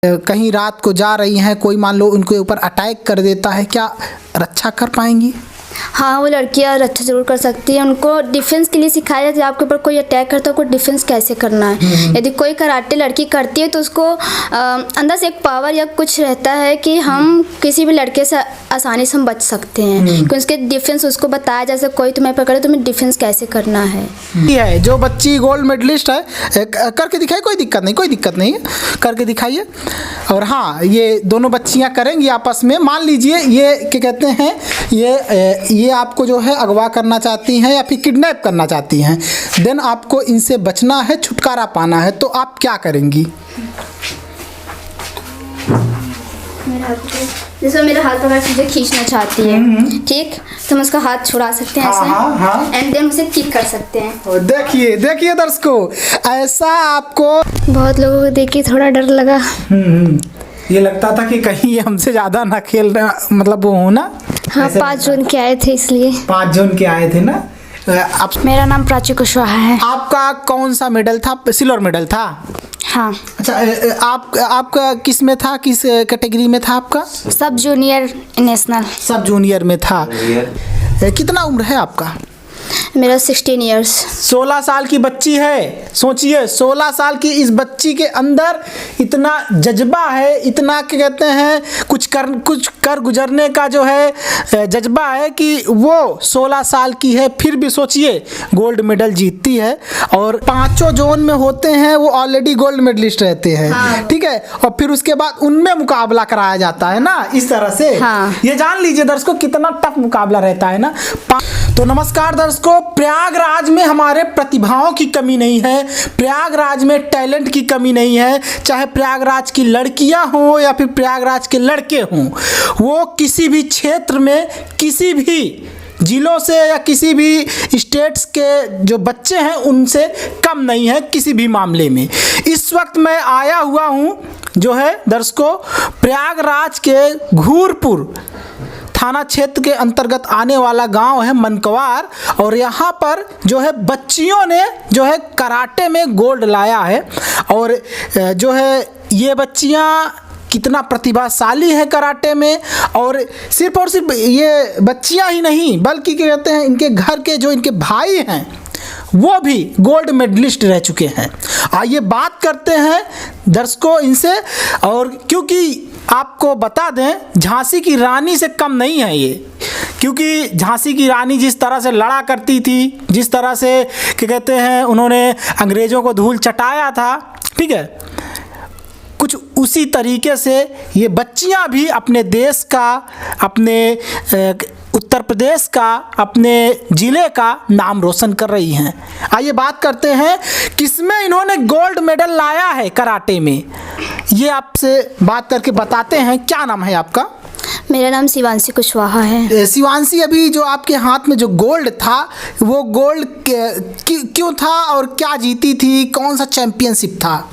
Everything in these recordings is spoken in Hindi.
कहीं रात को जा रही हैं, कोई मान लो उनके ऊपर अटैक कर देता है, क्या रक्षा कर पाएंगी? हाँ, वो लड़कियाँ रक्षा जरूर कर सकती है। उनको डिफेंस के लिए सिखाया जाता है। आपके ऊपर कोई अटैक करता है, उनको डिफेंस कैसे करना है। यदि कोई कराटे लड़की करती है तो उसको अंदर से एक पावर या कुछ रहता है कि हम किसी भी लड़के से आसानी से हम बच सकते हैं, क्योंकि उसके डिफेंस उसको बताया जैसे कोई तुम्हें पकड़े तुम्हें डिफेंस कैसे करना है। ये है जो बच्ची गोल्ड मेडलिस्ट है, करके दिखाई, कोई दिक्कत नहीं, कोई दिक्कत नहीं है, करके दिखाइए। और हाँ, ये दोनों बच्चियाँ करेंगी आपस में। मान लीजिए ये क्या कहते हैं, ये आपको जो है अगवा करना चाहती हैं या फिर किडनैप करना चाहती हैं, देन आपको इनसे बचना है, छुटकारा पाना है, तो आप क्या करेंगी? जैसे मेरा हाथ पकड़ मुझे खींचना चाहती है, ठीक, तो हम उसका हाथ छुड़ा सकते हैं ऐसे, एंड देन उसे किक कर सकते हैं। और देखिए देखिए दर्शकों, ऐसा आपको बहुत लोगों को देख के थोड़ा डर लगा। ये लगता था कि कहीं ये हमसे ज़्यादा ना खेल रहे, मतलब वो हो ना। हाँ, 5 जून के आए थे इसलिए। 5 जून के आए थे ना आप। मेरा नाम प्राची कुशवाहा है। आपका कौन सा मेडल था? सिल्वर मेडल था? हाँ। अच्छा, आपका किस में था, किस कैटेगरी में था आपका? सब जूनियर नेशनल। सब जूनियर में था। कितना उम्र है आपका? मेरा 16 इयर्स। 16 साल की बच्ची है। सोचिए, 16 साल की इस बच्ची के अंदर इतना जज्बा है, इतना क्या कहते हैं, कुछ कर गुजरने का जो है जज्बा है कि वो 16 साल की है, फिर भी सोचिए गोल्ड मेडल जीतती है। और 5 जोन में होते हैं वो ऑलरेडी गोल्ड मेडलिस्ट रहते हैं। हाँ। ठीक है, और फिर उसके बाद उनमें मुकाबला कराया जाता है ना, इस तरह से। हाँ। ये जान लीजिए दर्शकों कितना टफ मुकाबला रहता है ना। तो नमस्कार दर्शकों, प्रयागराज में हमारे प्रतिभाओं की कमी नहीं है, प्रयागराज में टैलेंट की कमी नहीं है। चाहे प्रयागराज की लड़कियां हों या फिर प्रयागराज के लड़के हों, वो किसी भी क्षेत्र में, किसी भी जिलों से या किसी भी स्टेट्स के जो बच्चे हैं उनसे कम नहीं है किसी भी मामले में। इस वक्त मैं आया हुआ हूं जो है दर्शकों, प्रयागराज के घूरपुर थाना क्षेत्र के अंतर्गत आने वाला गांव है मनकवार, और यहाँ पर जो है बच्चियों ने जो है कराटे में गोल्ड लाया है। और जो है ये बच्चियाँ कितना प्रतिभाशाली है कराटे में, और सिर्फ ये बच्चियाँ ही नहीं बल्कि क्या कहते हैं, इनके घर के जो इनके भाई हैं वो भी गोल्ड मेडलिस्ट रह चुके हैं। आइए बात करते हैं दर्शकों इनसे। और क्योंकि आपको बता दें, झांसी की रानी से कम नहीं है ये, क्योंकि झांसी की रानी जिस तरह से लड़ा करती थी, जिस तरह से क्या कहते हैं उन्होंने अंग्रेज़ों को धूल चटाया था, ठीक है, कुछ उसी तरीके से ये बच्चियां भी अपने देश का, अपने उत्तर प्रदेश का, अपने ज़िले का नाम रोशन कर रही हैं। आइए बात करते हैं किसमें इन्होंने गोल्ड मेडल लाया है कराटे में, ये आपसे बात करके बताते हैं। क्या नाम है आपका? मेरा नाम शिवांशी कुशवाहा है। शिवांशी, अभी जो आपके हाथ में जो गोल्ड था, वो गोल्ड क्यों था और क्या जीती थी, कौन सा चैंपियनशिप था?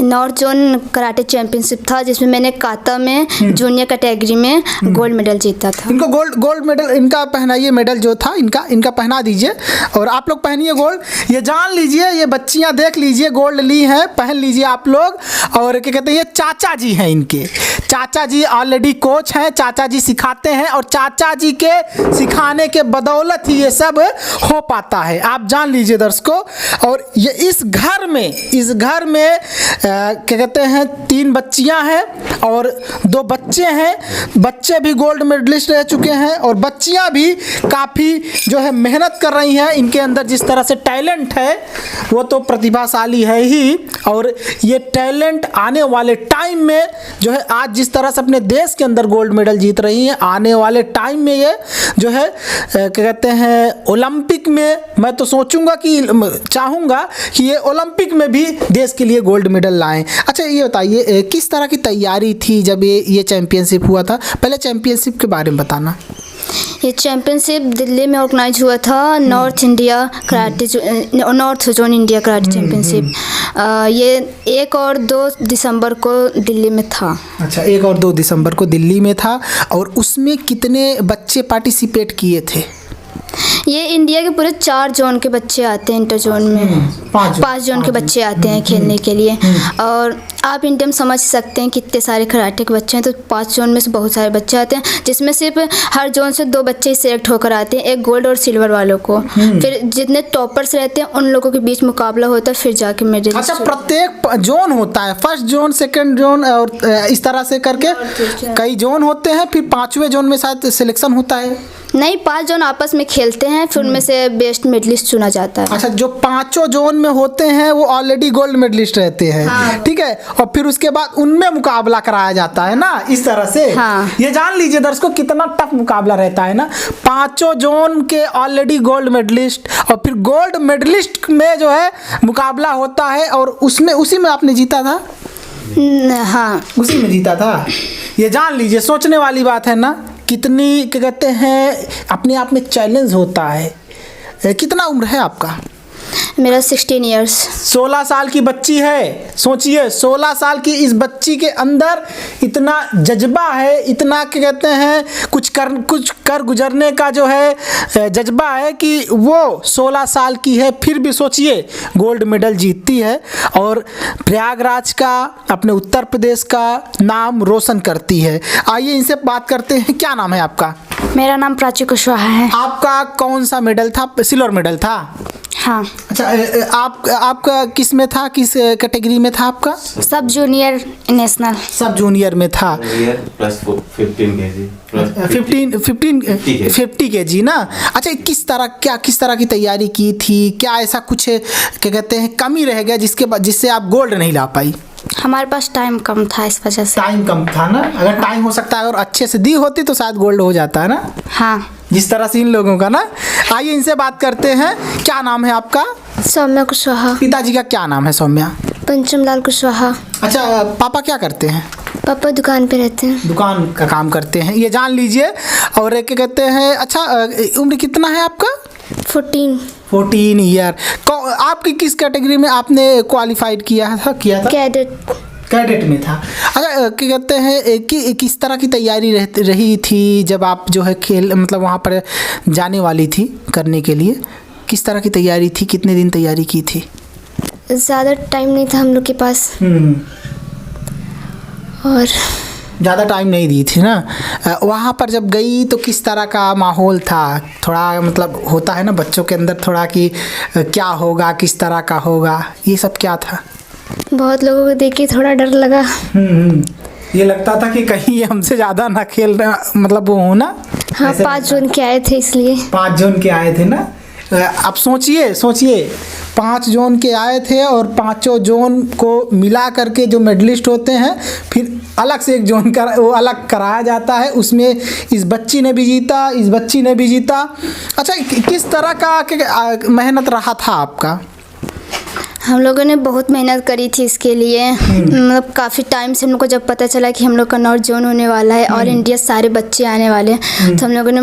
नॉर्थ जोन कराटे चैंपियनशिप था, जिसमें मैंने काता में जूनियर कैटेगरी में गोल्ड मेडल जीता था। इनको गोल्ड मेडल, इनका पहनाइए मेडल जो था, इनका पहना दीजिए, और आप लोग पहनिए गोल्ड। ये जान लीजिए, ये बच्चियां देख लीजिए गोल्ड ली हैं, पहन लीजिए आप लोग। और क्या कहते हैं, ये चाचा जी हैं, इनके चाचा जी ऑलरेडी कोच हैं, चाचा जी सिखाते हैं, और चाचा जी के सिखाने के बदौलत ही ये सब हो पाता है, आप जान लीजिए दर्शकों। और ये इस घर में क्या कहते हैं 3 बच्चियां हैं और 2 बच्चे हैं। बच्चे भी गोल्ड मेडलिस्ट रह चुके हैं और बच्चियां भी काफ़ी जो है मेहनत कर रही हैं। इनके अंदर जिस तरह से टैलेंट है वो तो प्रतिभाशाली है ही, और ये टैलेंट आने वाले टाइम में जो है, आज जिस तरह से अपने देश के अंदर गोल्ड मेडल जीत रही हैं, आने वाले टाइम में ये जो है क्या कहते हैं ओलंपिक में, मैं तो सोचूंगा कि चाहूँगा कि ये ओलंपिक में भी देश के लिए गोल्ड मेडल लाएं। अच्छा, ये बताइए किस तरह की तैयारी थी जब ये चैंपियनशिप हुआ था? पहले चैंपियनशिप के बारे में बताना। ये चैंपियनशिप दिल्ली में ऑर्गेनाइज हुआ था, north zone India karate championship. ये 1 और 2 दिसंबर को दिल्ली में था। अच्छा, 1 और 2 दिसंबर को दिल्ली में था। और उसमें कितने बच्चे पार्टिसिपेट किए थे? ये इंडिया के पूरे 4 जोन के बच्चे आते हैं इंटर जोन में। 5 जोन के बच्चे आते हैं खेलने के लिए। और आप इंडिया में समझ सकते हैं कितने सारे कराटे के बच्चे हैं, तो 5 जोन में से बहुत सारे बच्चे आते हैं, जिसमें सिर्फ हर जोन से 2 बच्चे ही सिलेक्ट होकर आते हैं, एक गोल्ड और सिल्वर वालों को। फिर जितने टॉपर्स रहते हैं उन लोगों के बीच मुकाबला होता है, फिर जाके मेडल। अच्छा, प्रत्येक जोन होता है, फर्स्ट जोन, सेकंड जोन और इस तरह से करके कई जोन होते हैं, फिर 5वें जोन में शायद सिलेक्शन होता है। नहीं, 5 जोन आपस में खेलते हैं, फिर उनमें से बेस्ट मेडलिस्ट चुना जाता है। अच्छा, जो 5 जोन में होते हैं वो ऑलरेडी गोल्ड मेडलिस्ट रहते हैं। ठीक है, और फिर उसके बाद उनमें मुकाबला कराया जाता है ना, इस तरह से। हाँ। ये जान लीजिए दर्शकों कितना टफ मुकाबला रहता है ना। 5 जोन के ऑलरेडी गोल्ड मेडलिस्ट, और फिर गोल्ड मेडलिस्ट में जो है मुकाबला होता है, और उसमें उसी में आपने जीता था। हाँ, उसी में जीता था। ये जान लीजिए, सोचने वाली बात है ना, कितनी क्या कहते हैं, अपने आप में चैलेंज होता है। कितना उम्र है आपका? मेरा 16 इयर्स। 16 साल की बच्ची है। सोचिए, 16 साल की इस बच्ची के अंदर इतना जज्बा है, इतना क्या कहते हैं, कुछ कर गुजरने का जो है जज्बा है कि वो 16 साल की है, फिर भी सोचिए गोल्ड मेडल जीतती है और प्रयागराज का, अपने उत्तर प्रदेश का नाम रोशन करती है। आइए इनसे बात करते हैं। क्या नाम है आपका? मेरा नाम प्राची कुशवाहा है। आपका कौन सा मेडल था? सिल्वर मेडल था। हाँ। अच्छा, आपका किस में था, किस कैटेगरी में था आपका? सब जूनियर नेशनल। सब जूनियर में था। प्लस 15 केजी, 50 केजी ना। अच्छा, किस तरह की तैयारी की थी? क्या ऐसा कुछ क्या कहते हैं कमी रह गया जिससे आप गोल्ड नहीं ला पाई? हमारे पास टाइम कम था, इस वजह से। टाइम कम था ना। अगर टाइम हो सकता है और अच्छे से दी होती तो शायद गोल्ड हो जाता है ना। हाँ, जिस तरह से इन लोगों का ना। आइए इनसे बात करते हैं। क्या नाम है आपका? सौम्या कुशवाहा। पिताजी का क्या नाम है? सौम्या। पंचम लाल कुशवाहा। अच्छा, पापा क्या करते हैं? पापा दुकान पे रहते हैं। दुकान का काम करते हैं, ये जान लीजिए। और क्या कहते हैं, अच्छा उम्र कितना है आपका? 14 ईयर। आपकी किस कैटेगरी में आपने क्वालिफाइड किया था? कैडेट में था। अच्छा, क्या कहते हैं कि किस तरह की तैयारी रही थी जब आप जो है खेल मतलब वहाँ पर जाने वाली थी करने के लिए? किस तरह की तैयारी थी? कितने दिन तैयारी की थी? ज़्यादा टाइम नहीं था हम लोग के पास। और ज़्यादा टाइम नहीं दी थी ना। वहाँ पर जब गई तो किस तरह का माहौल था? थोड़ा मतलब होता है ना बच्चों के अंदर थोड़ा कि क्या होगा, किस तरह का होगा, ये सब क्या था? बहुत लोगों को देख के थोड़ा डर लगा। ये लगता था कि कहीं ये हमसे ज़्यादा ना खेल रहा, मतलब वो हो ना। हाँ, 5 जोन के आए थे इसलिए। 5 जोन के आए थे ना। अब सोचिए 5 जोन के आए थे और 5 जोन को मिला करके जो मेडलिस्ट होते हैं फिर अलग से एक जोन का वो अलग कराया जाता है। उसमें इस बच्ची ने भी जीता, इस बच्ची ने भी जीता। अच्छा, किस तरह का मेहनत रहा था आपका? हम लोगों ने बहुत मेहनत करी थी इसके लिए। मतलब काफ़ी टाइम से हम लोग को जब पता चला कि हम लोग का नॉर्थ जोन होने वाला है और इंडिया सारे बच्चे आने वाले हैं, तो हम लोगों ने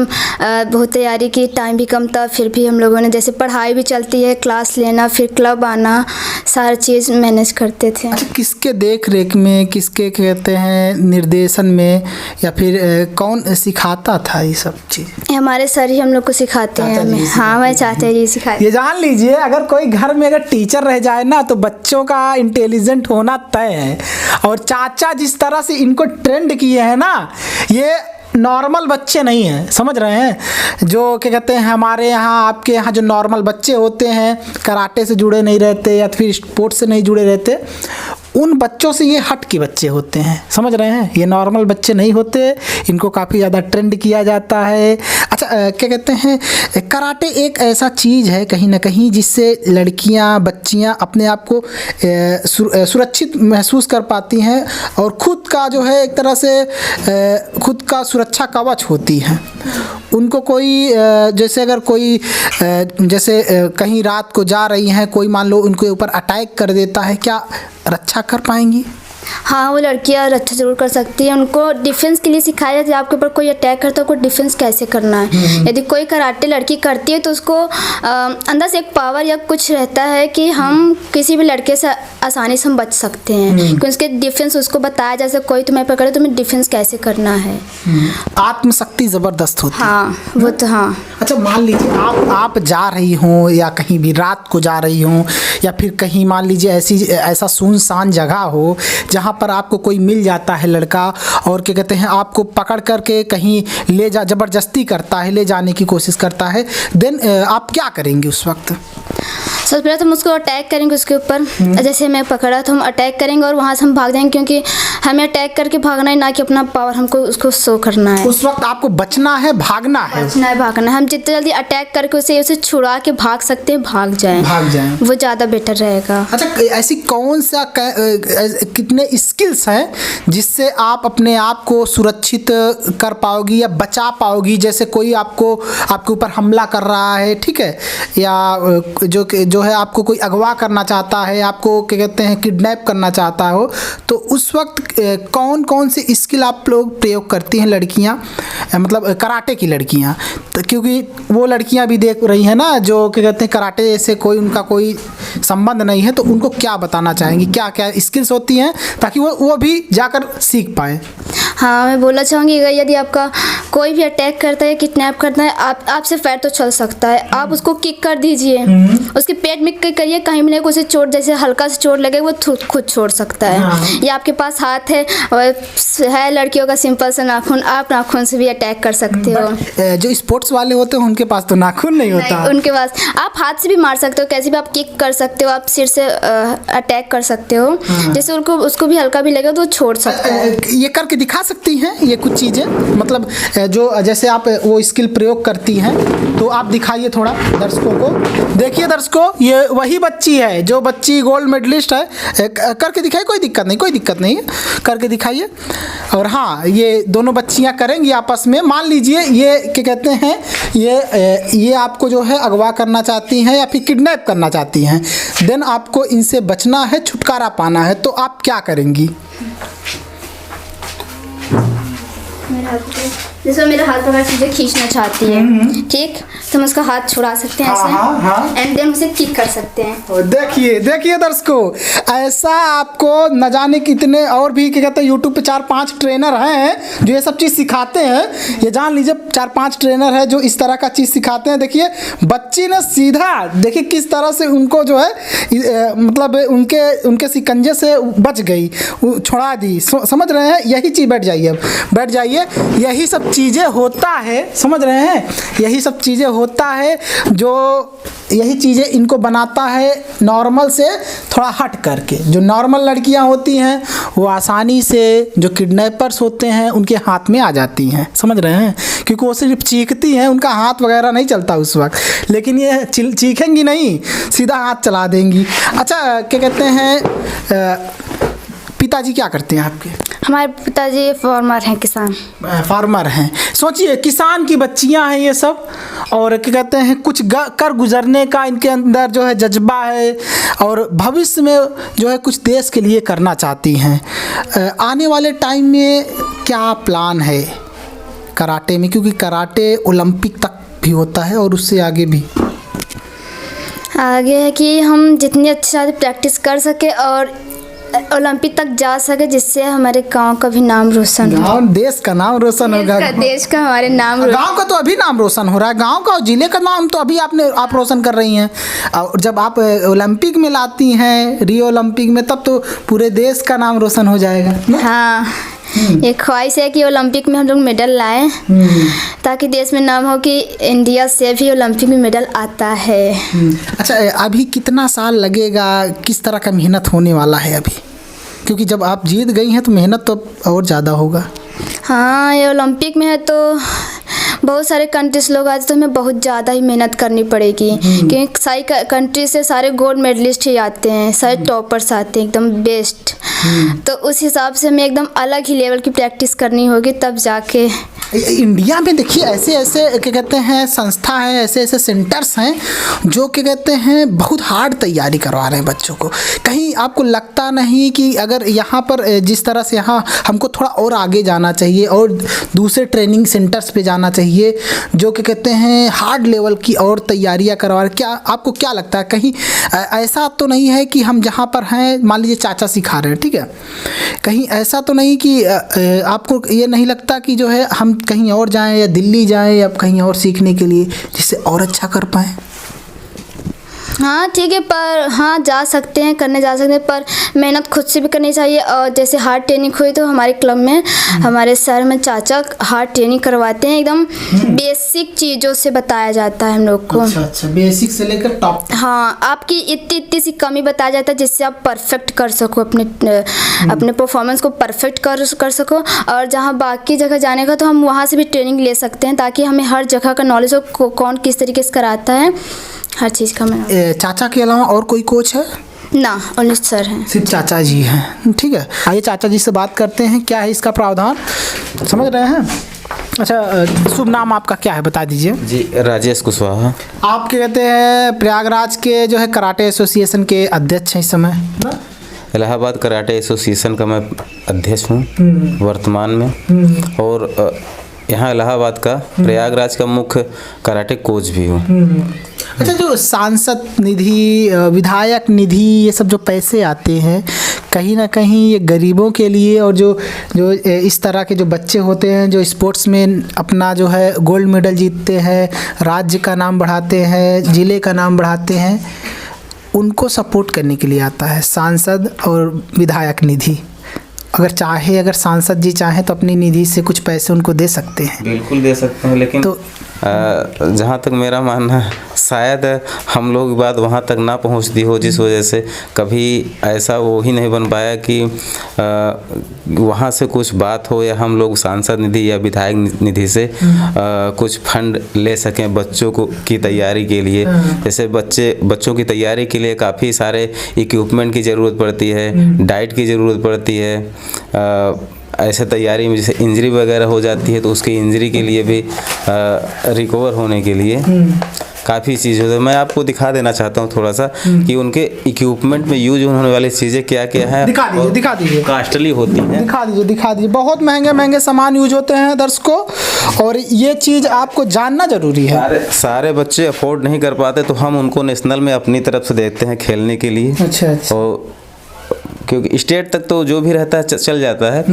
बहुत तैयारी की। टाइम भी कम था, फिर भी हम लोगों ने, जैसे पढ़ाई भी चलती है, क्लास लेना, फिर क्लब आना, सारी चीज़ मैनेज करते थे। अच्छा, किसके देख रेख में, किसके कहते हैं निर्देशन में, या फिर कौन सिखाता था ये सब चीज़? हमारे सर ही हम लोग को सिखाते हैं हमें। हाँ, हमारे चाचा जी सिखाते। ये जान लीजिए, अगर कोई घर में अगर टीचर रह जाए ना तो बच्चों का इंटेलिजेंट होना तय है। और चाचा जिस तरह से इनको ट्रेंड किए हैं ना, ये नॉर्मल बच्चे नहीं हैं, समझ रहे हैं? जो क्या कहते हैं हमारे यहाँ, आपके यहाँ जो नॉर्मल बच्चे होते हैं, कराटे से जुड़े नहीं रहते या फिर स्पोर्ट्स से नहीं जुड़े रहते, उन बच्चों से ये हट के बच्चे होते हैं, समझ रहे हैं? ये नॉर्मल बच्चे नहीं होते, इनको काफ़ी ज़्यादा ट्रेंड किया जाता है। अच्छा, क्या कहते हैं, कराटे एक ऐसा चीज़ है कहीं ना कहीं जिससे लड़कियां, बच्चियां अपने आप को सुरक्षित महसूस कर पाती हैं और ख़ुद का जो है एक तरह से खुद का सुरक्षा कवच होती हैं। उनको कोई जैसे अगर कोई जैसे कहीं रात को जा रही हैं, कोई मान लो उनके ऊपर अटैक कर देता है, क्या रक्षा कर पाएंगी? हाँ, वो लड़कियाँ रक्षा ज़रूर कर सकती हैं। उनको डिफेंस के लिए सिखाया जाता है, आपके ऊपर कोई अटैक करता है उसको डिफेंस कैसे करना है। यदि कोई कराटे लड़की करती है तो उसको अंदर से एक पावर या कुछ रहता है कि हम किसी भी लड़के से आसानी से हम बच सकते हैं, क्योंकि उसके डिफेंस उसको बताया जैसे कोई तुम्हें पकड़े तुम्हें डिफेंस कैसे करना है। आत्मशक्ति ज़बरदस्त होती है। हाँ, वो तो हाँ। अच्छा, मान लीजिए आप जा रही हों या कहीं भी रात को जा रही हों, या फिर कहीं मान लीजिए ऐसा सुनसान जगह हो जहाँ पर आपको कोई मिल जाता है लड़का, और क्या कहते हैं आपको पकड़ करके कहीं ज़बरदस्ती करता है, ले जाने की कोशिश करता है, देन आप क्या करेंगे उस वक्त? सबसे पहले तो हम उसको अटैक करेंगे उसके ऊपर। जैसे मैं पकड़ा तो हम अटैक करेंगे और वहाँ से हम भाग जाएंगे, क्योंकि हमें अटैक करके भागना है, ना कि अपना पावर हमको उसको शो करना है। उस वक्त आपको बचना है, भागना है। भागना है। हम जितने जल्दी अटैक करके उसे छुड़ा के भाग सकते हैं, भाग जाएं, वो ज़्यादा बेटर रहेगा। अच्छा, ऐसी कौन सा कितने स्किल्स हैं जिससे आप अपने आप को सुरक्षित कर पाओगी या बचा पाओगी? जैसे कोई आपके ऊपर हमला कर रहा है, ठीक है, या जो है आपको कोई अगवा करना चाहता है, आपको क्या कहते हैं किडनैप करना चाहता हो, तो उस वक्त कौन कौन से स्किल आप लोग प्रयोग करती हैं लड़कियां, मतलब कराटे की लड़कियां? तो क्योंकि वो लड़कियां भी देख रही हैं ना जो क्या कहते हैं कराटे से उनका कोई संबंध नहीं है, तो उनको क्या बताना चाहेंगी, क्या क्या स्किल्स होती हैं ताकि वो भी जाकर सीख पाए? हाँ, मैं बोलना चाहूँगी यदि आपका कोई भी अटैक करता है, किडनैप करता है, आपसे पैर तो चल सकता है, आप उसको किक कर दीजिए, उसके पेट में किक करिए, कहीं भी नहीं उसे चोट, जैसे हल्का सा चोट लगे वो खुद छोड़ सकता है। या आपके पास हाथ है लड़कियों का सिंपल सा नाखून, आप नाखून से भी अटैक कर सकते हो। जो स्पोर्ट्स वाले होते हैं उनके पास तो नाखून नहीं होता। उनके पास आप हाथ से भी मार सकते हो, कैसे भी आप किक कर सकते हो, आप सिर से अटैक कर सकते हो, जैसे उसको भी हल्का भी लगे तो छोड़ सकते हो। ये करके दिखा सकती हैं ये कुछ चीज़ें, मतलब जो जैसे आप वो स्किल प्रयोग करती हैं, तो आप दिखाइए थोड़ा दर्शकों को। देखिए दर्शकों, ये वही बच्ची है जो बच्ची गोल्ड मेडलिस्ट है, करके दिखाइए, कोई दिक्कत नहीं करके दिखाइए। और हाँ, ये दोनों बच्चियां करेंगी आपस में। मान लीजिए ये क्या कहते हैं ये आपको जो है अगवा करना चाहती हैं या फिर किडनैप करना चाहती हैं, देन आपको इनसे बचना है, छुटकारा पाना है, तो आप क्या करेंगी? जैसे मेरा हाथ पकड़ मुझे खींचना चाहती है, ठीक, तो हम उसका हाथ छुड़ा सकते हैं ऐसे, एंड देन उसे किक कर सकते हैं। देखिए दर्शकों, ऐसा आपको न जाने कितने और भी क्या कहते हैं यूट्यूब पे 4-5 ट्रेनर हैं जो ये सब चीज़ सिखाते हैं। ये जान लीजिए 4-5 ट्रेनर है जो इस तरह का चीज़ सिखाते हैं। देखिए बच्ची ने सीधा देखिए किस तरह से उनको जो है मतलब उनके शिकंजे से बच गई, छुड़ा दी। समझ रहे हैं? यही चीज़ बैठ जाइए, यही सब चीज़ें होता है, समझ रहे हैं? यही सब चीज़ें होता है जो यही चीज़ें इनको बनाता है नॉर्मल से थोड़ा हट करके। जो नॉर्मल लड़कियां होती हैं वो आसानी से जो किडनैपर्स होते हैं उनके हाथ में आ जाती हैं, समझ रहे हैं? क्योंकि वो सिर्फ चीखती हैं, उनका हाथ वगैरह नहीं चलता उस वक्त, लेकिन ये चीखेंगी नहीं, सीधा हाथ चला देंगी। अच्छा, क्या कहते हैं पिताजी क्या करते हैं आपके? हमारे पिताजी फार्मर हैं, किसान फार्मर हैं। सोचिए किसान की बच्चियां हैं ये सब, और क्या कहते हैं कुछ कर गुजरने का इनके अंदर जो है जज्बा है, और भविष्य में जो है कुछ देश के लिए करना चाहती हैं। आने वाले टाइम में क्या प्लान है कराटे में? क्योंकि कराटे ओलंपिक तक भी होता है और उससे आगे भी आगे है कि हम जितनी अच्छी से प्रैक्टिस कर सके और ओलंपिक तक जा सके, जिससे हमारे गांव का भी नाम रोशन हो, देश का नाम रोशन होगा। देश का हमारे नाम, गांव का तो अभी नाम रोशन हो रहा है, गांव का और जिले का नाम तो अभी आप रोशन कर रही हैं। और जब आप ओलंपिक में लाती हैं, रियो ओलंपिक में, तब तो पूरे देश का नाम रोशन हो जाएगा। हाँ, ये ख्वाहिश है कि ओलंपिक में हम लोग मेडल लाएं, ताकि देश में नाम हो कि इंडिया से भी ओलंपिक में मेडल आता है। अच्छा, अभी कितना साल लगेगा, किस तरह का मेहनत होने वाला है अभी? क्योंकि जब आप जीत गई हैं तो मेहनत तो और ज़्यादा होगा। हाँ, ये ओलंपिक में है तो बहुत सारे कंट्रीज लोग आते, तो हमें बहुत ज़्यादा ही मेहनत करनी पड़ेगी, क्योंकि सारी कंट्री से सारे गोल्ड मेडलिस्ट ही आते हैं, सारे टॉपर्स आते हैं एकदम बेस्ट। तो उस हिसाब से हमें एकदम अलग ही लेवल की प्रैक्टिस करनी होगी, तब जाके इंडिया में देखिए ऐसे ऐसे क्या कहते हैं संस्था है, ऐसे ऐसे सेंटर्स हैं जो क्या कहते हैं बहुत हार्ड तैयारी करवा रहे हैं बच्चों को। कहीं आपको लगता नहीं कि अगर यहाँ पर जिस तरह से यहाँ हमको थोड़ा और आगे जाना चाहिए और दूसरे ट्रेनिंग सेंटर्स पे जाना चाहिए जो क्या कहते हैं हार्ड लेवल की और तैयारियाँ करवा रहे? क्या आपको क्या लगता है कहीं ऐसा तो नहीं है कि हम जहाँ पर हैं मान लीजिए चाचा सिखा रहे हैं, ठीक है, कहीं ऐसा तो नहीं कि आपको ये नहीं लगता कि जो है हम कहीं और जाएं या दिल्ली जाएं या कहीं और सीखने के लिए जिससे और अच्छा कर पाएं? हाँ ठीक है, पर हाँ जा सकते हैं, करने जा सकते हैं, पर मेहनत खुद से भी करनी चाहिए। और जैसे हार्ड ट्रेनिंग हुई तो हमारे क्लब में हमारे सर में चाचा हार्ड ट्रेनिंग करवाते हैं, एकदम बेसिक चीज़ों से बताया जाता है हम लोग को। अच्छा, बेसिक से लेकर टॉप। हाँ, आपकी इतनी सी कमी बताया जाता है जिससे आप परफेक्ट कर सको, अपने परफॉर्मेंस को परफेक्ट कर सको। और जहाँ बाकी जगह जाने का तो हम वहाँ से भी ट्रेनिंग ले सकते हैं ताकि हमें हर जगह का नॉलेज हो, कौन किस तरीके से कराता है, हर चीज़ का। मैं चाचा के अलावा और कोई कोच है? ना, ओनली सर हैं, सिर्फ चाचा जी हैं। ठीक है, आइए चाचा जी से बात करते हैं क्या है इसका प्रावधान, समझ रहे हैं? अच्छा, शुभ नाम आपका क्या है बता दीजिए। जी, राजेश कुशवाहा। आप क्या कहते हैं प्रयागराज के जो है कराटे एसोसिएशन के अध्यक्ष हैं इस समय ना? इलाहाबाद कराटे एसोसिएशन का मैं अध्यक्ष हूँ वर्तमान में, और यहाँ इलाहाबाद का प्रयागराज का मुख्य कराटे कोच भी हूँ। अच्छा, जो सांसद निधि, विधायक निधि, ये सब जो पैसे आते हैं कहीं ना कहीं ये गरीबों के लिए, और जो इस तरह के जो बच्चे होते हैं जो स्पोर्ट्स में अपना जो है गोल्ड मेडल जीतते हैं, राज्य का नाम बढ़ाते हैं, ज़िले का नाम बढ़ाते हैं, उनको सपोर्ट करने के लिए आता है सांसद और विधायक निधि। अगर सांसद जी चाहें तो अपनी निधि से कुछ पैसे उनको दे सकते हैं। बिल्कुल दे सकते हैं, लेकिन तो जहाँ तक मेरा मानना है शायद हम लोग बात वहाँ तक ना पहुँचती हो, जिस वजह से कभी ऐसा वो ही नहीं बन पाया कि वहाँ से कुछ बात हो या हम लोग सांसद निधि या विधायक निधि से कुछ फंड ले सकें बच्चों को की तैयारी के लिए। जैसे बच्चों की तैयारी के लिए काफ़ी सारे इक्विपमेंट की ज़रूरत पड़ती है, डाइट की ज़रूरत पड़ती है। ऐसे तैयारी में जैसे इंजरी वगैरह हो जाती है तो उसकी इंजरी के लिए भी रिकवर होने के लिए काफ़ी चीज़ होती है। मैं आपको दिखा देना चाहता हूँ थोड़ा सा कि उनके इक्विपमेंट में यूज होने वाली चीज़ें क्या क्या है। दिखा दीजिए कास्टली होती हैं। दिखा दीजिए बहुत महंगे सामान यूज होते हैं दर्शकों, और ये चीज़ आपको जानना जरूरी है। सारे बच्चे अफोर्ड नहीं कर पाते तो हम उनको नेशनल में अपनी तरफ से देते हैं खेलने के लिए। अच्छा। और क्योंकि स्टेट तक तो जो भी रहता है चल जाता है,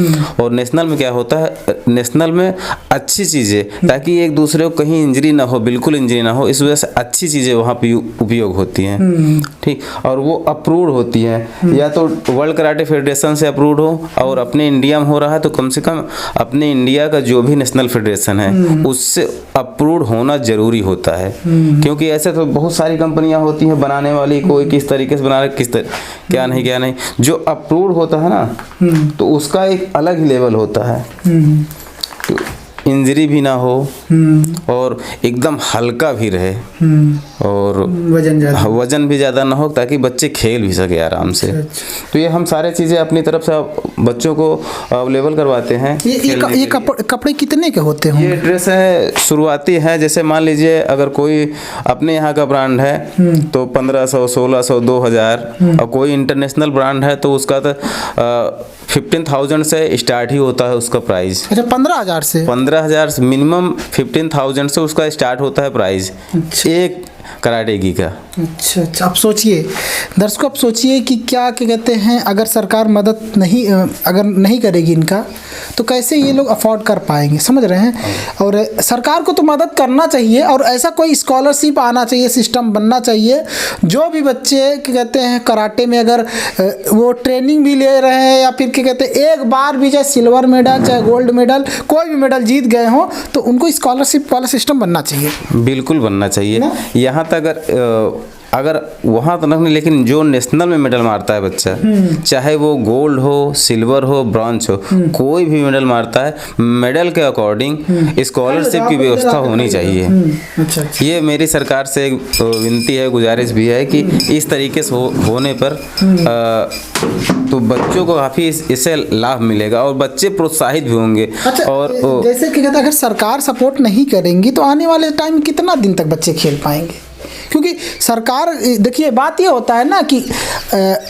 और नेशनल में क्या होता है, नेशनल में अच्छी चीज़ें, ताकि एक दूसरे को कहीं इंजरी ना हो, बिल्कुल इंजरी ना हो, इस वजह से अच्छी चीज़ें वहाँ पे उपयोग होती हैं। ठीक, और वो अप्रूव्ड होती हैं, या तो वर्ल्ड कराटे फेडरेशन से अप्रूव्ड हो, और अपने इंडिया में हो रहा है तो कम से कम अपने इंडिया का जो भी नेशनल फेडरेशन है उससे अप्रूव्ड होना ज़रूरी होता है। क्योंकि ऐसे तो बहुत सारी कंपनियाँ होती हैं बनाने वाली, कोई किस तरीके से बना रहे, क्या नहीं, जो अप्रूव्ड होता है ना तो उसका एक अलग ही लेवल होता है, तो इंजरी भी ना हो और एकदम हल्का भी रहे और वजन भी ज़्यादा ना हो, ताकि बच्चे खेल भी सके आराम से। तो ये हम सारे चीज़ें अपनी तरफ से बच्चों को अवेलेबल करवाते हैं। ये कपड़े कितने के होते हैं? ये ड्रेस है शुरुआती है, जैसे मान लीजिए अगर कोई अपने यहाँ का ब्रांड है तो 1500, 1600, 2000, और कोई इंटरनेशनल ब्रांड है तो उसका तो 15,000 से स्टार्ट ही होता है उसका प्राइस। अच्छा, 15,000 से? 15,000 मिनिमम 15,000 से उसका स्टार्ट होता है प्राइस। अच्छा। एक कराटेगी का। अच्छा, आप सोचिए दर्शकों, आप सोचिए कि क्या कहते हैं, अगर सरकार मदद नहीं करेगी इनका तो कैसे ये लोग अफोर्ड कर पाएंगे, समझ रहे हैं? और सरकार को तो मदद करना चाहिए, और ऐसा कोई स्कॉलरशिप आना चाहिए, सिस्टम बनना चाहिए, जो भी बच्चे कहते हैं कराटे में अगर वो ट्रेनिंग भी ले रहे हैं या फिर क्या कहते हैं एक बार भी चाहे सिल्वर मेडल चाहे गोल्ड मेडल कोई भी मेडल जीत गए हों तो उनको स्कॉलरशिप वाला सिस्टम बनना चाहिए। बिल्कुल बनना चाहिए। यहाँ तक अगर अगर वहाँ तो नहीं, लेकिन जो नेशनल में मेडल मारता है बच्चा, चाहे वो गोल्ड हो, सिल्वर हो, ब्रॉन्ज हो, कोई भी मेडल मारता है, मेडल के अकॉर्डिंग स्कॉलरशिप की व्यवस्था होनी चाहिए। अच्छा अच्छा। ये मेरी सरकार से एक विनती है, गुजारिश भी है कि इस तरीके से होने पर तो बच्चों को काफ़ी इससे लाभ मिलेगा और बच्चे प्रोत्साहित भी होंगे। अच्छा, और जैसे कि कहते हैं, अगर सरकार सपोर्ट नहीं करेंगी तो आने वाले टाइम कितना दिन तक बच्चे खेल पाएंगे? क्योंकि सरकार, देखिए बात ये होता है ना कि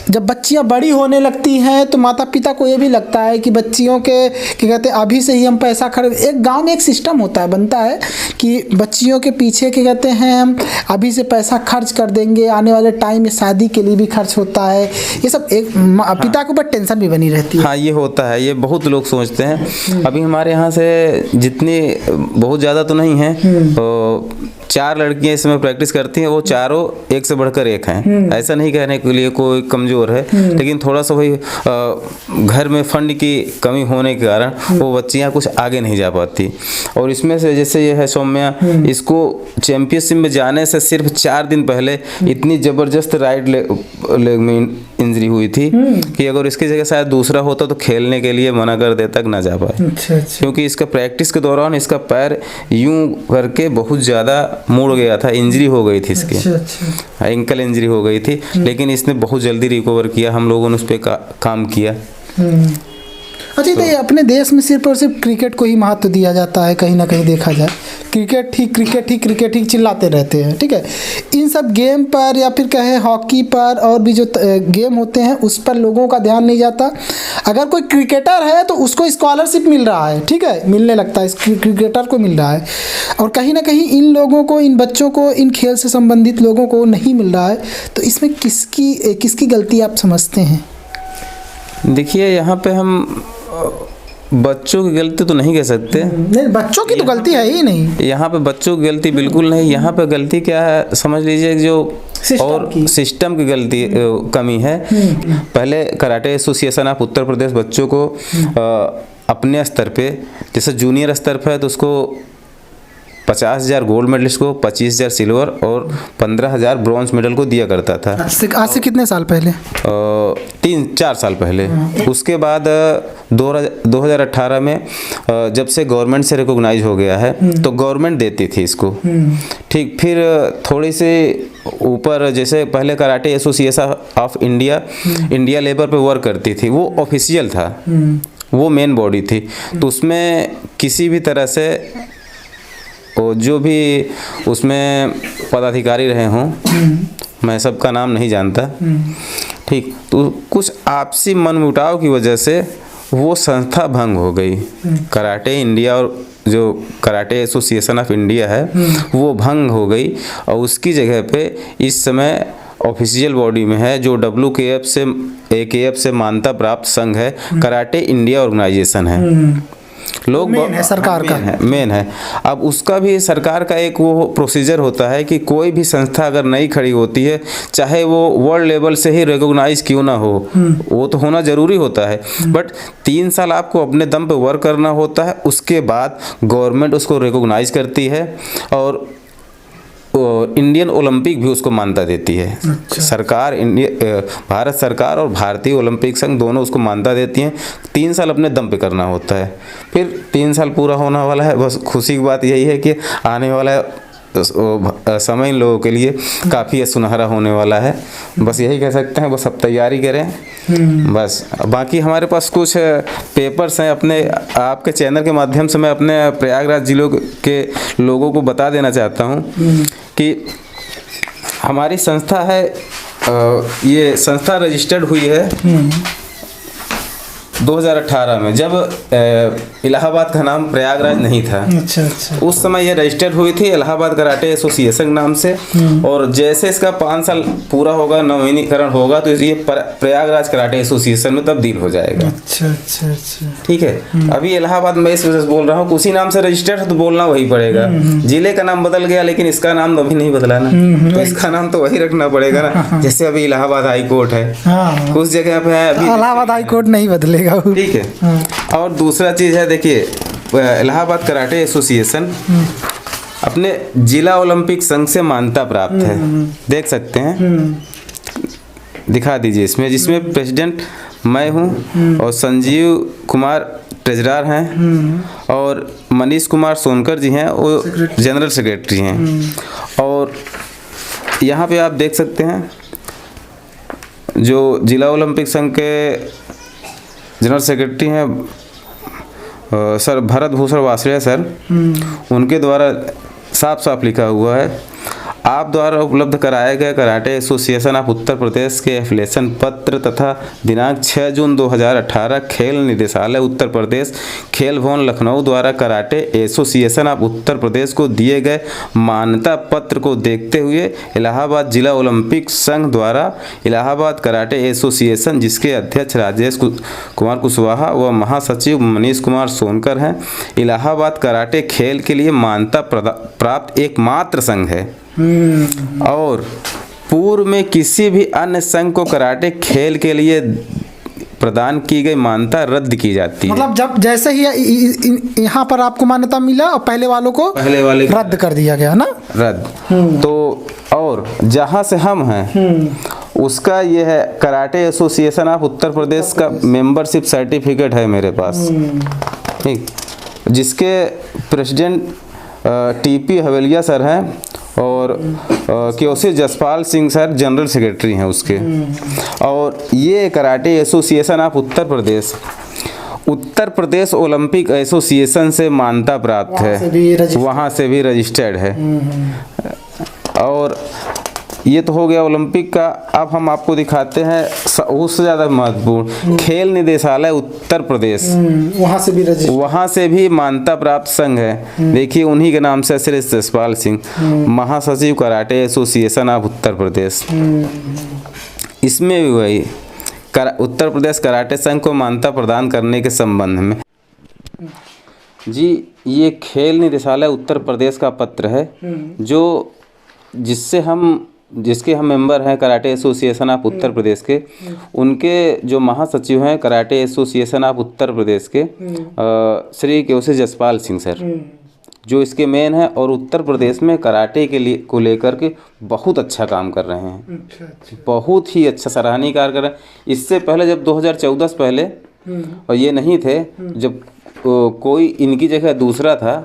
जब बच्चियां बड़ी होने लगती हैं तो माता पिता को ये भी लगता है कि बच्चियों के क्या कहते हैं अभी से ही हम पैसा खर्च, एक गांव में एक सिस्टम होता है, बनता है कि बच्चियों के पीछे क्या कहते हैं हम अभी से पैसा खर्च कर देंगे, आने वाले टाइम में शादी के लिए भी खर्च होता है। ये सब एक पिता के ऊपर टेंशन भी बनी रहती है। हाँ, ये होता है, ये बहुत लोग सोचते हैं। अभी हमारे यहाँ से जितनी, बहुत ज़्यादा तो नहीं है, तो 4 लड़कियां इस समय प्रैक्टिस करती हैं, वो चारों एक से बढ़कर एक हैं। ऐसा नहीं कहने के लिए कोई कमज़ोर है, लेकिन थोड़ा सा वही घर में फंड की कमी होने के कारण वो बच्चियां कुछ आगे नहीं जा पाती। और इसमें से जैसे ये है सौम्या, इसको चैंपियनशिप में जाने से सिर्फ 4 दिन पहले इतनी ज़बरदस्त राइट लेग में इंजरी हुई थी कि अगर इसकी जगह शायद दूसरा होता तो खेलने के लिए मना कर देता कि ना जा पाए। अच्छा। क्योंकि इसका प्रैक्टिस के दौरान इसका पैर यूं करके बहुत ज़्यादा मुड़ गया था, इंजरी हो गई थी इसकी। अच्छा। एंकल इंजरी हो गई थी, लेकिन इसने बहुत जल्दी रिकवर किया, हम लोगों ने उस पर काम किया। अच्छा, तो ये अपने देश में सिर्फ और सिर्फ क्रिकेट को ही महत्व दिया जाता है, कहीं ना कहीं देखा जाए क्रिकेट ठीक क्रिकेट ठीक क्रिकेट ठीक चिल्लाते रहते हैं, ठीक है। इन सब गेम पर या फिर कहे हॉकी पर और भी जो गेम होते हैं उस पर लोगों का ध्यान नहीं जाता। अगर कोई क्रिकेटर है तो उसको स्कॉलरशिप मिल रहा है, ठीक है, मिलने लगता है, क्रिकेटर को मिल रहा है, और कहीं ना कहीं इन लोगों को, इन बच्चों को, इन खेल से संबंधित लोगों को नहीं मिल रहा है। तो इसमें किसकी गलती आप समझते हैं? देखिए, यहाँ पे हम बच्चों की गलती तो नहीं कह सकते। नहीं, बच्चों की तो गलती है ही नहीं। यहाँ पे बच्चों की गलती बिल्कुल नहीं। यहाँ पे गलती क्या है समझ लीजिए, जो सिस्टम की गलती कमी है। पहले karate association of Uttar Pradesh बच्चों को अपने स्तर पे, जैसे जूनियर स्तर पे है तो उसको 50,000 गोल्ड मेडलिस्ट को 25,000 सिल्वर और 15,000 ब्रॉन्ज मेडल को दिया करता था। आज से कितने साल पहले? 3-4 साल पहले। उसके बाद 2018 में जब से गवर्नमेंट से रिकॉग्नाइज हो गया है तो गवर्नमेंट देती थी इसको, ठीक। फिर थोड़ी सी ऊपर, जैसे पहले karate association of India level पे वर्क करती थी, वो ऑफिशियल था, वो मेन बॉडी थी। तो उसमें किसी भी तरह से और जो भी उसमें पदाधिकारी रहे हों, मैं सबका नाम नहीं जानता, ठीक, तो कुछ आपसी मनमुटाव की वजह से वो संस्था भंग हो गई। कराटे इंडिया और जो कराटे एसोसिएशन ऑफ इंडिया है वो भंग हो गई, और उसकी जगह पे इस समय ऑफिशियल बॉडी में है जो AKF से मान्यता प्राप्त संघ है, कराटे इंडिया ऑर्गेनाइजेशन है। लोग मेन है सरकार का, मेन है। अब उसका भी सरकार का एक वो प्रोसीजर होता है कि कोई भी संस्था अगर नई खड़ी होती है, चाहे वो वर्ल्ड लेवल से ही रिकॉग्नाइज क्यों ना हो, वो तो होना जरूरी होता है, बट 3 साल आपको अपने दम पे वर्क करना होता है। उसके बाद गवर्नमेंट उसको रिकॉग्नाइज करती है और इंडियन ओलंपिक भी उसको मान्यता देती है। अच्छा। सरकार, भारत सरकार और भारतीय ओलंपिक संघ दोनों उसको मान्यता देती हैं। 3 साल अपने दम पे करना होता है। फिर 3 साल पूरा होने वाला है। बस खुशी की बात यही है कि आने वाला समय इन लोगों के लिए काफ़ी सुनहरा होने वाला है। बस यही कह सकते हैं, बस अब तैयारी करें बस। बाकी हमारे पास कुछ पेपर्स हैं, अपने आपके चैनल के माध्यम से मैं अपने प्रयागराज जिलों के लोगों को बता देना चाहता हूं कि हमारी संस्था है, ये संस्था रजिस्टर्ड हुई है 2018 में, जब इलाहाबाद का नाम प्रयागराज नहीं था। अच्छा अच्छा। उस समय ये रजिस्टर्ड हुई थी इलाहाबाद कराटे एसोसिएशन नाम से, और जैसे इसका 5 साल पूरा होगा, नवीनीकरण होगा, तो ये प्रयागराज कराटे एसोसिएशन में तब्दील हो जाएगा। अच्छा अच्छा अच्छा, ठीक है। अभी इलाहाबाद में इस वजह से बोल रहा हूँ, उसी नाम से रजिस्टर्ड है तो बोलना वही पड़ेगा। जिले का नाम बदल गया लेकिन इसका नाम अभी नहीं बदला ना, तो इसका नाम तो वही रखना पड़ेगा ना। जैसे अभी इलाहाबाद हाई कोर्ट है, उस जगह पे है, अभी इलाहाबाद हाई कोर्ट नहीं बदलेगा, ठीक है। और दूसरा चीज़ है, देखिए इलाहाबाद कराटे एसोसिएशन अपने जिला ओलंपिक संघ से मान्यता प्राप्त है, देख सकते हैं, दिखा दीजिए इसमें, जिसमें प्रेसिडेंट मैं हूँ और संजीव कुमार ट्रेजरर हैं और मनीष कुमार सोनकर जी हैं, वो जनरल सेक्रेटरी हैं। और यहाँ पे आप देख सकते हैं जो जिला ओलंपिक संघ के जनरल सेक्रेटरी हैं सर भरत भूषण वासड़िया सर, उनके द्वारा साफ साफ लिखा हुआ है, आप द्वारा उपलब्ध कराए गए karate association of Uttar Pradesh के एफिलिएशन पत्र तथा दिनांक 6 जून 2018 खेल निदेशालय उत्तर प्रदेश खेल भवन लखनऊ द्वारा karate association of Uttar Pradesh को दिए गए मान्यता पत्र को देखते हुए इलाहाबाद जिला ओलंपिक संघ द्वारा इलाहाबाद कराटे एसोसिएशन, जिसके अध्यक्ष राजेश कुमार कुशवाहा व महासचिव मनीष कुमार सोनकर हैं, इलाहाबाद कराटे खेल के लिए मान्यता प्राप्त एकमात्र संघ है और पूर्व में किसी भी अन्य संघ को कराटे खेल के लिए प्रदान की गई मान्यता रद्द की जाती है। मतलब जब जैसे ही यहाँ पर आपको मान्यता मिला और पहले वालों को रद्द कर दिया गया ना, रद्द। तो और जहाँ से हम हैं उसका ये है karate association of Uttar Pradesh का मेंबरशिप सर्टिफिकेट है मेरे पास, ठीक, जिसके प्रेसिडेंट टीपी हवेलिया सर हैं और क्योंकि Jaspal Singh sir general secretary हैं उसके। और ये karate association of Uttar Pradesh Olympic association से मान्यता प्राप्त है, वहाँ से भी रजिस्टर्ड है। और ये तो हो गया ओलंपिक का। अब हम आपको दिखाते हैं उससे ज़्यादा महत्वपूर्ण खेल निदेशालय उत्तर प्रदेश, वहाँ से भी मान्यता प्राप्त संघ है। देखिए उन्हीं के नाम से श्री जसपाल सिंह, महासचिव karate association of Uttar Pradesh. इसमें भी वही उत्तर प्रदेश कराटे संघ को मान्यता प्रदान करने के संबंध में जी ये खेल निदेशालय उत्तर प्रदेश का पत्र है, जो जिसके हम मेंबर हैं karate association of Uttar Pradesh के। उनके जो महासचिव हैं karate association of Uttar Pradesh के श्री केवसी जसपाल सिंह सर, जो इसके मेन हैं और उत्तर प्रदेश में कराटे के लिए को लेकर के बहुत अच्छा काम कर रहे हैं। बहुत ही अच्छा सराहनीय कार्य कर रहे हैं। इससे पहले जब 2014 से पहले और ये नहीं थे, जब कोई इनकी जगह दूसरा था,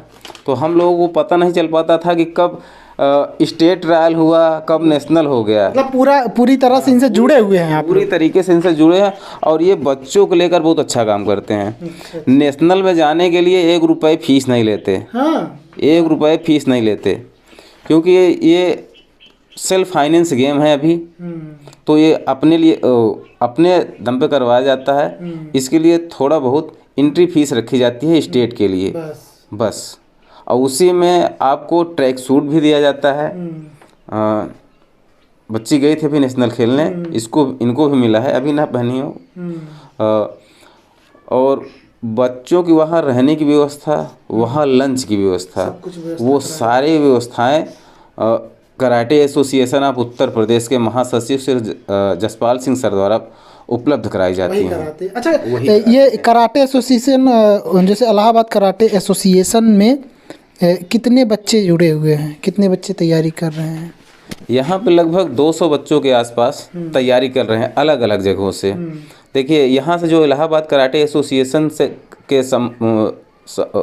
तो हम लोगों को पता नहीं चल पाता था कि कब स्टेट ट्रायल हुआ, कब नेशनल हो गया। मतलब पूरी तरह से इनसे जुड़े हुए हैं आप? पूरी तरीके से इनसे जुड़े हैं और ये बच्चों को लेकर बहुत अच्छा काम करते हैं। नेशनल में जाने के लिए 1 रुपये फीस नहीं लेते। हाँ। 1 रुपये फीस नहीं लेते, क्योंकि ये सेल्फ फाइनेंस गेम है अभी, तो ये अपने लिए अपने दम पे करवाया जाता है। इसके लिए थोड़ा बहुत एंट्री फीस रखी जाती है स्टेट के लिए, बस। और उसी में आपको ट्रैक सूट भी दिया जाता है। बच्ची गई थी अभी नेशनल खेलने, इनको भी मिला है, अभी ना पहनी हो। और बच्चों की वहाँ रहने की व्यवस्था, वहाँ लंच की व्यवस्था, वो सारी व्यवस्थाएं karate association of Uttar Pradesh के महासचिव श्री जसपाल सिंह सर द्वारा उपलब्ध कराई जाती हैं। अच्छा, ये कराटे एसोसिएशन जैसे इलाहाबाद कराटे एसोसिएशन में कितने बच्चे जुड़े हुए हैं, कितने बच्चे तैयारी कर रहे हैं? यहाँ पे लगभग 200 बच्चों के आसपास तैयारी कर रहे हैं अलग अलग जगहों से। देखिए यहाँ से जो इलाहाबाद कराटे एसोसिएशन से के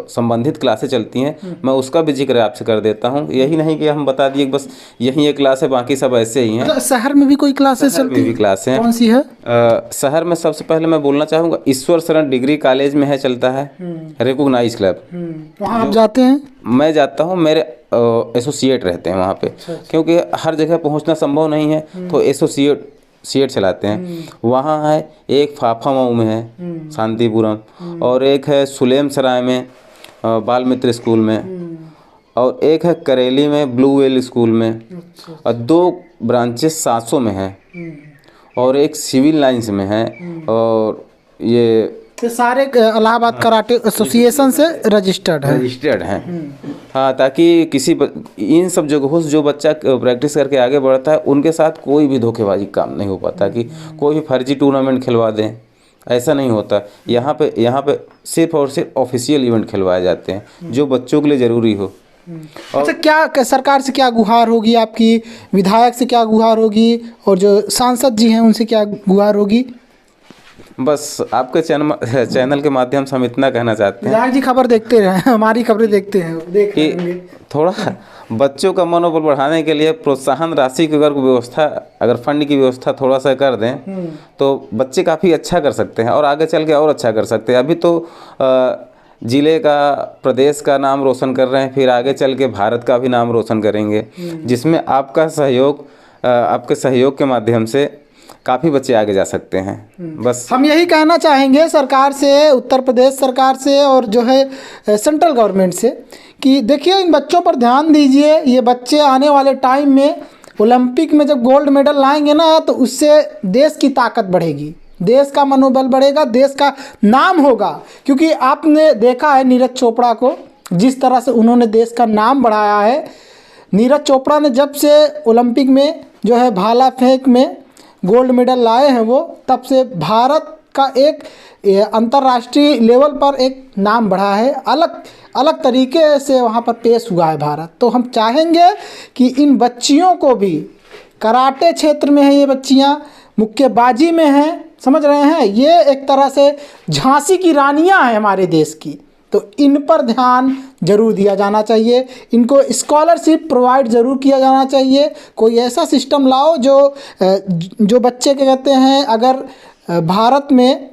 संबंधित क्लासें चलती हैं, मैं उसका भी जिक्र आपसे कर देता हूँ। यही नहीं कि हम बता दिए बस यही एक क्लास है, बाकी सब ऐसे ही हैं। शहर में भी कोई क्लासेस चलती हैं? भी क्लास हैं। कौन सी है? शहर में सबसे पहले मैं बोलना चाहूँगा ईश्वर शरण डिग्री कॉलेज में है, चलता है रिकॉग्नाइज क्लब। वहाँ आप जाते हैं? मैं जाता हूँ, मेरे एसोसिएट रहते हैं वहाँ पे, क्योंकि हर जगह पहुँचना संभव नहीं है, तो एसोसिएट चलाते हैं। वहाँ है एक फाफामऊ में है शांतिपुरम, और एक है सुलेम सराय में बाल मित्र स्कूल में, और एक है करेली में ब्लू वेल स्कूल में, और 2 ब्रांचेस 700 में है, और एक सिविल लाइंस में है। और ये सारे इलाहाबाद कराटे एसोसिएशन से रजिस्टर्ड हैं। हाँ, ताकि इन सब जगहों से जो बच्चा प्रैक्टिस करके आगे बढ़ता है, उनके साथ कोई भी धोखेबाजी काम नहीं हो पाता कि कोई भी फर्जी टूर्नामेंट खिलवा दें, ऐसा नहीं होता। यहाँ पे सिर्फ और सिर्फ ऑफिशियल इवेंट खिलवाए जाते हैं जो बच्चों के लिए ज़रूरी हो। अच्छा, क्या सरकार से क्या गुहार होगी आपकी, विधायक से क्या गुहार होगी, और जो सांसद जी हैं उनसे क्या गुहार होगी? बस आपके चैनल के माध्यम से हम इतना कहना चाहते हैं विधायक जी खबर देखते रहे, हमारी खबरें देखते हैं, देख रहे होंगे। कि थोड़ा बच्चों का मनोबल बढ़ाने के लिए प्रोत्साहन राशि की अगर व्यवस्था, अगर फंड की व्यवस्था थोड़ा सा कर दें तो बच्चे काफ़ी अच्छा कर सकते हैं और आगे चल के और अच्छा कर सकते हैं। अभी तो ज़िले का, प्रदेश का नाम रोशन कर रहे हैं, फिर आगे चल के भारत का भी नाम रोशन करेंगे, जिसमें आपका सहयोग, आपके सहयोग के माध्यम से काफ़ी बच्चे आगे जा सकते हैं। बस हम यही कहना चाहेंगे सरकार से, उत्तर प्रदेश सरकार से और जो है सेंट्रल गवर्नमेंट से, कि देखिए इन बच्चों पर ध्यान दीजिए। ये बच्चे आने वाले टाइम में ओलंपिक में जब गोल्ड मेडल लाएंगे ना, तो उससे देश की ताकत बढ़ेगी, देश का मनोबल बढ़ेगा, देश का नाम होगा। क्योंकि आपने देखा है नीरज चोपड़ा को, जिस तरह से उन्होंने देश का नाम बढ़ाया है। नीरज चोपड़ा ने जब से ओलंपिक में जो है भाला फेंक में गोल्ड मेडल लाए हैं, वो तब से भारत का एक अंतर्राष्ट्रीय लेवल पर एक नाम बढ़ा है, अलग अलग तरीके से वहाँ पर पेश हुआ है भारत। तो हम चाहेंगे कि इन बच्चियों को भी, कराटे क्षेत्र में है ये बच्चियाँ, मुक्केबाजी में हैं, समझ रहे हैं, ये एक तरह से झांसी की रानियाँ हैं हमारे देश की। तो इन पर ध्यान जरूर दिया जाना चाहिए, इनको स्कॉलरशिप प्रोवाइड ज़रूर किया जाना चाहिए। कोई ऐसा सिस्टम लाओ जो बच्चे क्या कहते हैं, अगर भारत में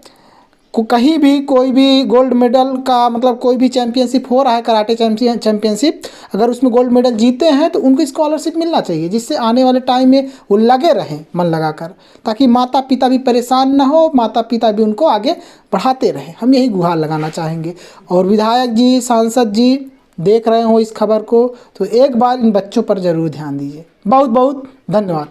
कहीं भी कोई भी गोल्ड मेडल का, मतलब कोई भी चैम्पियनशिप हो रहा है, कराटे चैम्पियनशिप, अगर उसमें गोल्ड मेडल जीते हैं तो उनको स्कॉलरशिप मिलना चाहिए, जिससे आने वाले टाइम में वो लगे रहें मन लगाकर, ताकि माता पिता भी परेशान ना हो, माता पिता भी उनको आगे बढ़ाते रहें। हम यही गुहार लगाना चाहेंगे। और विधायक जी, सांसद जी देख रहे हो इस खबर को, तो एक बार इन बच्चों पर ज़रूर ध्यान दीजिए। बहुत बहुत धन्यवाद।